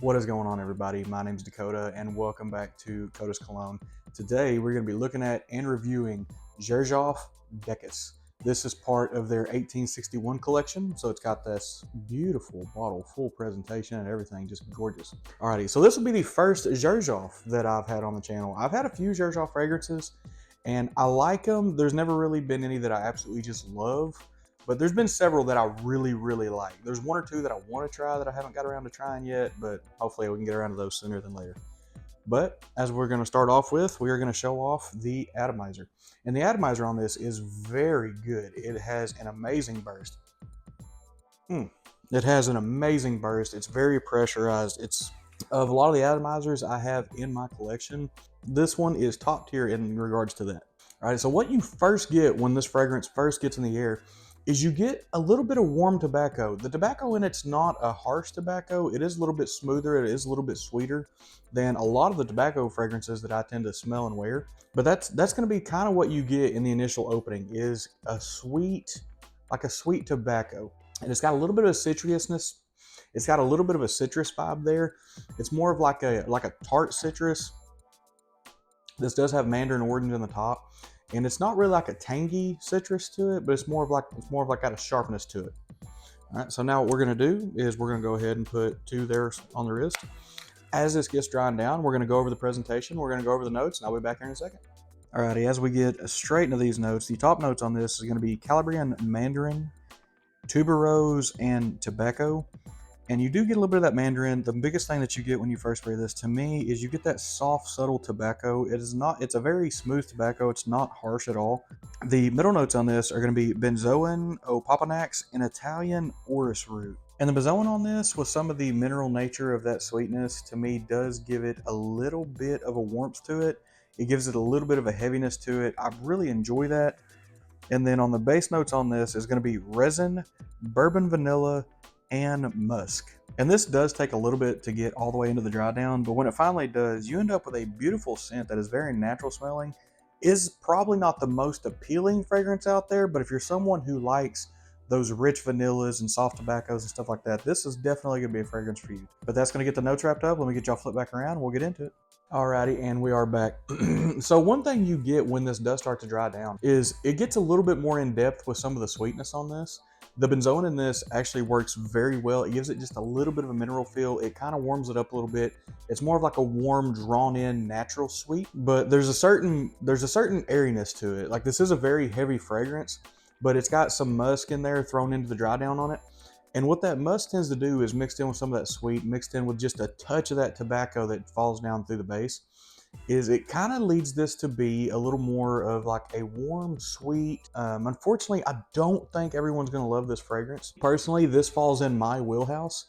What is going on, everybody? My name is Dakota and welcome back to Cologne. Today we're going to be looking at and reviewing Xerjoff Decas. This is part of their 1861 collection, so it's got this beautiful bottle, full presentation and everything, just gorgeous. Alrighty, so this will be the first Xerjoff that I've had on the channel. I've had a few Xerjoff fragrances and I like them. There's never really been any that I absolutely just love. But there's been several that I really, really like. There's one or two that I want to try that I haven't got around to trying yet, but hopefully we can get around to those sooner than later. But as we're going to start off with, we are going to show off the atomizer. And the atomizer on this is very good. It has an amazing burst. It has an amazing burst. It's very pressurized. It's of a lot of the atomizers I have in my collection, this one is top tier in regards to that. All right, so what you first get when this fragrance first gets in the air is you get a little bit of warm tobacco. The tobacco in it's not a harsh tobacco. It is a little bit smoother. It is a little bit sweeter than a lot of the tobacco fragrances that I tend to smell and wear. But that's going to be kind of what you get in the initial opening is a sweet, like a sweet tobacco. And it's got a little bit of citrusness. It's got a little bit of a citrus vibe there. It's more of like a tart citrus. This does have mandarin orange in the top. And it's not really like a tangy citrus to it, but it's more of like got a sharpness to it. All right, so now what we're gonna do is we're gonna go ahead and put two there on the wrist. As this gets drying down, we're gonna go over the presentation, we're gonna go over the notes, and I'll be back here in a second. Alrighty, as we get straight into these notes, the top notes on this is gonna be Calabrian mandarin, tuberose, and tobacco. And you do get a little bit of that mandarin. The biggest thing that you get when you first spray this, to me, is you get that soft, subtle tobacco. It's a very smooth tobacco. It's not harsh at all. The middle notes on this are going to be benzoin, opopanax, and Italian orris root. And the benzoin on this, with some of the mineral nature of that sweetness, to me does give it a little bit of a warmth to it. It gives it a little bit of a heaviness to it. I really enjoy that. And then on the base notes on this is going to be resin, bourbon vanilla, and musk. And this does take a little bit to get all the way into the dry down, but when it finally does, you end up with a beautiful scent that is very natural smelling. Is probably not the most appealing fragrance out there, but if you're someone who likes those rich vanillas and soft tobaccos and stuff like that, this is definitely going to be a fragrance for you. But that's going to get the notes wrapped up. Let me get y'all flip back around and we'll get into it. Alrighty, and we are back. So one thing you get when this does start to dry down is it gets a little bit more in depth with some of the sweetness on this. The benzoin in this actually works very well. It gives it just a little bit of a mineral feel. It kind of warms it up a little bit. It's more of like a warm, drawn in, natural sweet, but there's a certain airiness to it. Like, this is a very heavy fragrance, but it's got some musk in there thrown into the dry down on it. And what that musk tends to do is mixed in with some of that sweet, mixed in with just a touch of that tobacco that falls down through the base, is it kind of leads this to be a little more of like a warm, sweet. Unfortunately, I don't think everyone's going to love this fragrance. Personally, this falls in my wheelhouse.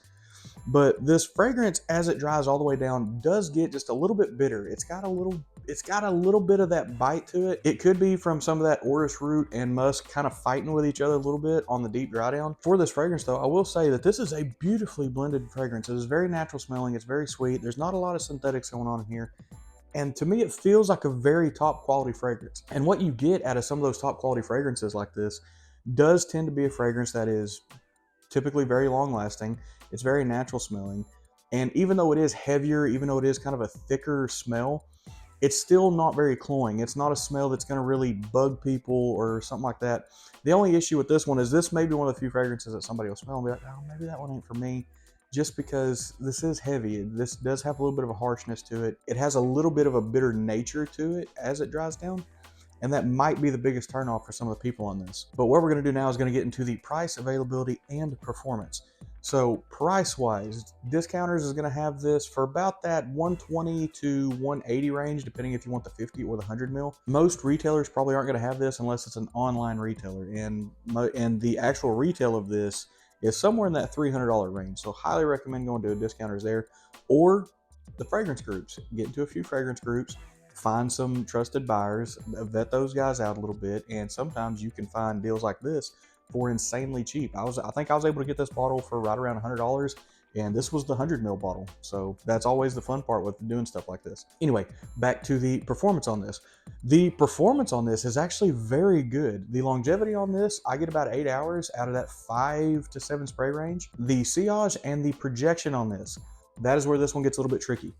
But this fragrance, as it dries all the way down, does get just a little bit bitter. It's got a little bit of that bite to it. It could be from some of that orris root and musk kind of fighting with each other a little bit on the deep dry down. For this fragrance though, I will say that this is a beautifully blended fragrance. It is very natural smelling. It's very sweet. There's not a lot of synthetics going on in here. And to me, it feels like a very top quality fragrance. And what you get out of some of those top quality fragrances like this does tend to be a fragrance that is typically very long lasting. It's very natural smelling. And even though it is heavier, even though it is kind of a thicker smell, it's still not very cloying. It's not a smell that's going to really bug people or something like that. The only issue with this one is this may be one of the few fragrances that somebody will smell and be like, oh, maybe that one ain't for me. Just because this is heavy. This does have a little bit of a harshness to it. It has a little bit of a bitter nature to it as it dries down. And that might be the biggest turnoff for some of the people on this. But what we're going to do now is going to get into the price, availability, and performance. So price-wise, Discounters is going to have this for about that 120 to 180 range, depending if you want the 50 or the 100 mil. Most retailers probably aren't going to have this unless it's an online retailer. And the actual retail of this is somewhere in that $300 range. So highly recommend going to a Discounters there, or the fragrance groups. Get into a few fragrance groups, find some trusted buyers, vet those guys out a little bit, and sometimes you can find deals like this for insanely cheap. I think I was able to get this bottle for right around $100, and this was the 100 ml bottle. So that's always the fun part with doing stuff like this. Anyway, back to the performance on this. The performance on this is actually very good. The longevity on this, I get about 8 hours out of that 5 to 7 spray range. The sillage and the projection on this, that is where this one gets a little bit tricky.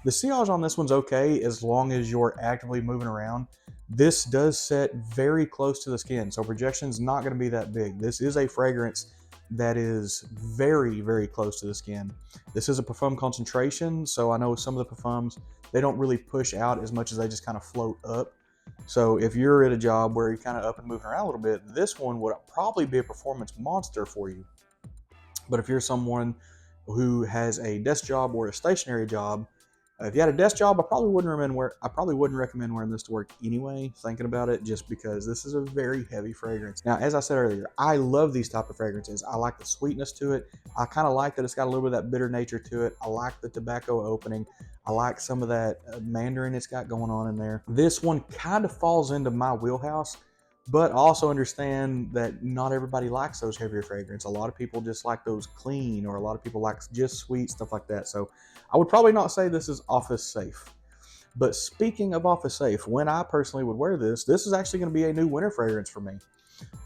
The sillage on this one's okay as long as you're actively moving around. This does set very close to the skin, so projection's not going to be that big. This is a fragrance that is very, very close to the skin. This is a parfum concentration, so I know some of the parfums, they don't really push out as much as they just kind of float up. So if you're at a job where you're kind of up and moving around a little bit, this one would probably be a performance monster for you. But if you're someone who has a desk job or a stationary job, if you had a desk job, I probably wouldn't recommend wearing this to work anyway, thinking about it, just because this is a very heavy fragrance. Now, as I said earlier, I love these type of fragrances. I like the sweetness to it. I kind of like that it's got a little bit of that bitter nature to it. I like the tobacco opening. I like some of that mandarin it's got going on in there. This one kind of falls into my wheelhouse, but also understand that not everybody likes those heavier fragrances. A lot of people just like those clean, or a lot of people like just sweet, stuff like that. So I would probably not say this is office safe. But speaking of office safe, when I personally would wear this is actually going to be a new winter fragrance for me.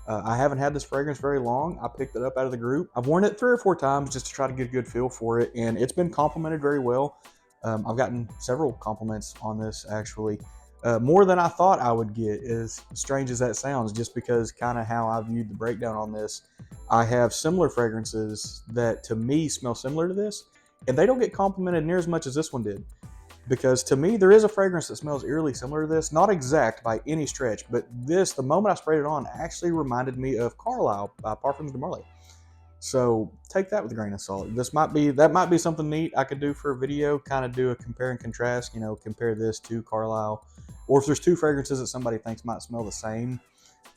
I haven't had this fragrance very long. I picked it up out of the group. I've worn it 3 or 4 times just to try to get a good feel for it, and it's been complimented very well. I've gotten several compliments on this, actually. More than I thought I would get, as strange as that sounds, just because kind of how I viewed the breakdown on this. I have similar fragrances that to me smell similar to this, and they don't get complimented near as much as this one did. Because to me, there is a fragrance that smells eerily similar to this. Not exact by any stretch, but this, the moment I sprayed it on, actually reminded me of Carlisle by Parfums de Marly. So take that with a grain of salt. That might be something neat I could do for a video, kind of do a compare and contrast, compare this to Carlisle. Or if there's 2 fragrances that somebody thinks might smell the same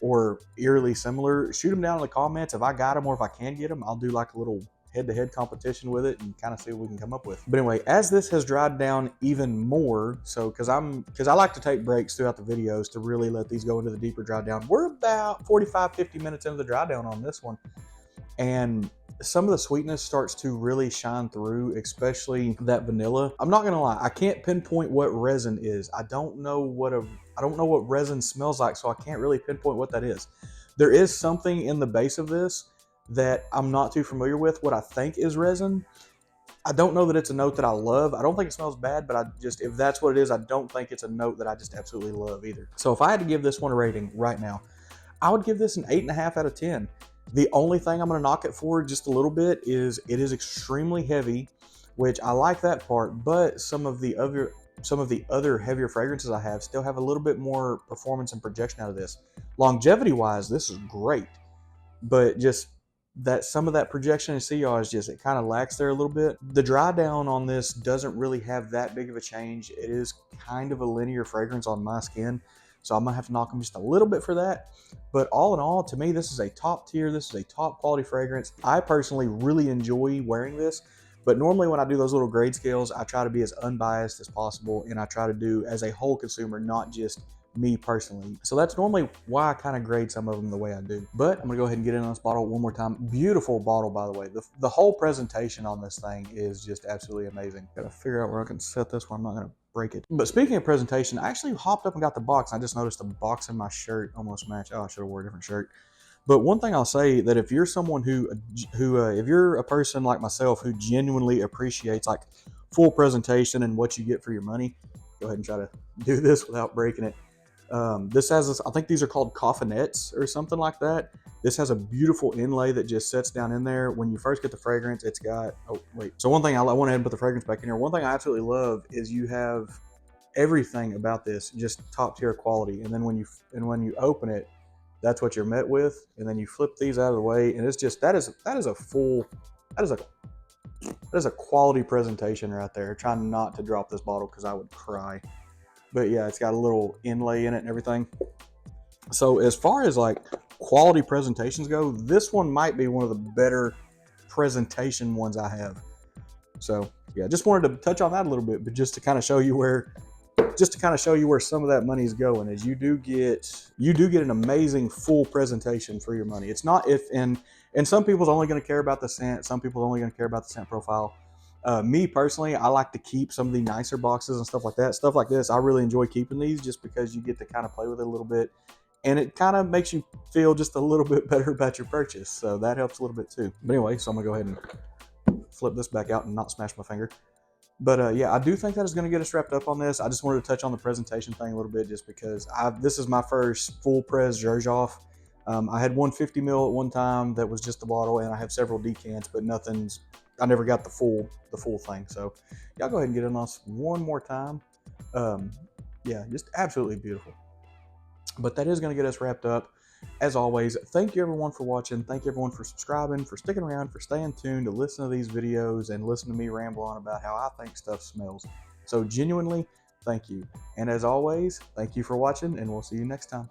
or eerily similar, shoot them down in the comments. If I got them or if I can get them, I'll do like a little head-to-head competition with it and kind of see what we can come up with. But anyway, as this has dried down even more, so because I like to take breaks throughout the videos to really let these go into the deeper dry down. We're about 45-50 minutes into the dry down on this one, and some of the sweetness starts to really shine through, especially that vanilla. I'm not gonna lie, I can't pinpoint what resin is. I don't know what resin smells like, so I can't really pinpoint what that is. There is something in the base of this that I'm not too familiar with, what I think is resin. I don't know that it's a note that I love. I don't think it smells bad, but if that's what it is, I don't think it's a note that I just absolutely love either. So if I had to give this one a rating right now, I would give this an 8.5 out of 10. The only thing I'm going to knock it for just a little bit is it is extremely heavy, which I like that part, but some of the other heavier fragrances I have still have a little bit more performance and projection out of this. Longevity wise, this is great, but just that some of that projection and sillage, it kind of lacks there a little bit. The dry down on this doesn't really have that big of a change. It is kind of a linear fragrance on my skin, so I'm gonna have to knock them just a little bit for that. But all in all, to me, this is a top tier. This is a top quality fragrance. I personally really enjoy wearing this, but normally when I do those little grade scales, I try to be as unbiased as possible, and I try to do as a whole consumer, not just me personally. So that's normally why I kind of grade some of them the way I do. But I'm gonna go ahead and get in on this bottle one more time. Beautiful bottle, by the way. The whole presentation on this thing is just absolutely amazing. Gotta figure out where I can set this where I'm not gonna break it. But speaking of presentation, I actually hopped up and got the box. I just noticed the box in my shirt almost matched. Oh, I should have worn a different shirt. But one thing I'll say, that if you're someone if you're a person like myself who genuinely appreciates like full presentation and what you get for your money, go ahead and try to do this without breaking it. This has, I think these are called coffinettes or something like that. This has a beautiful inlay that just sets down in there. When you first get the fragrance, it's got, oh wait. So one thing I went ahead and put the fragrance back in here. One thing I absolutely love is you have everything about this just top tier quality. And then when you open it, that's what you're met with. And then you flip these out of the way, and it's just, that is a quality presentation right there. Trying not to drop this bottle because I would cry. But yeah, it's got a little inlay in it and everything. So as far as like quality presentations go, this one might be one of the better presentation ones I have. So yeah, just wanted to touch on that a little bit, but just to kind of show you where some of that money is going, is you do get an amazing full presentation for your money. It's not and some people's only going to care about the scent. Some people are only going to care about the scent profile. Me personally, I like to keep some of the nicer boxes and stuff like that. Stuff like this, I really enjoy keeping these just because you get to kind of play with it a little bit. And it kind of makes you feel just a little bit better about your purchase. So that helps a little bit too. But anyway, so I'm going to go ahead and flip this back out and not smash my finger. But yeah, I do think that is going to get us wrapped up on this. I just wanted to touch on the presentation thing a little bit, just because this is my first full press Xerjoff. I had 150 ml at one time that was just the bottle, and I have several decants, but nothing's. I never got the full thing. So y'all go ahead and get on us one more time. Yeah, just absolutely beautiful. But that is going to get us wrapped up. As always, thank you everyone for watching. Thank you everyone for subscribing, for sticking around, for staying tuned to listen to these videos and listen to me ramble on about how I think stuff smells. So genuinely, thank you. And as always, thank you for watching, and we'll see you next time.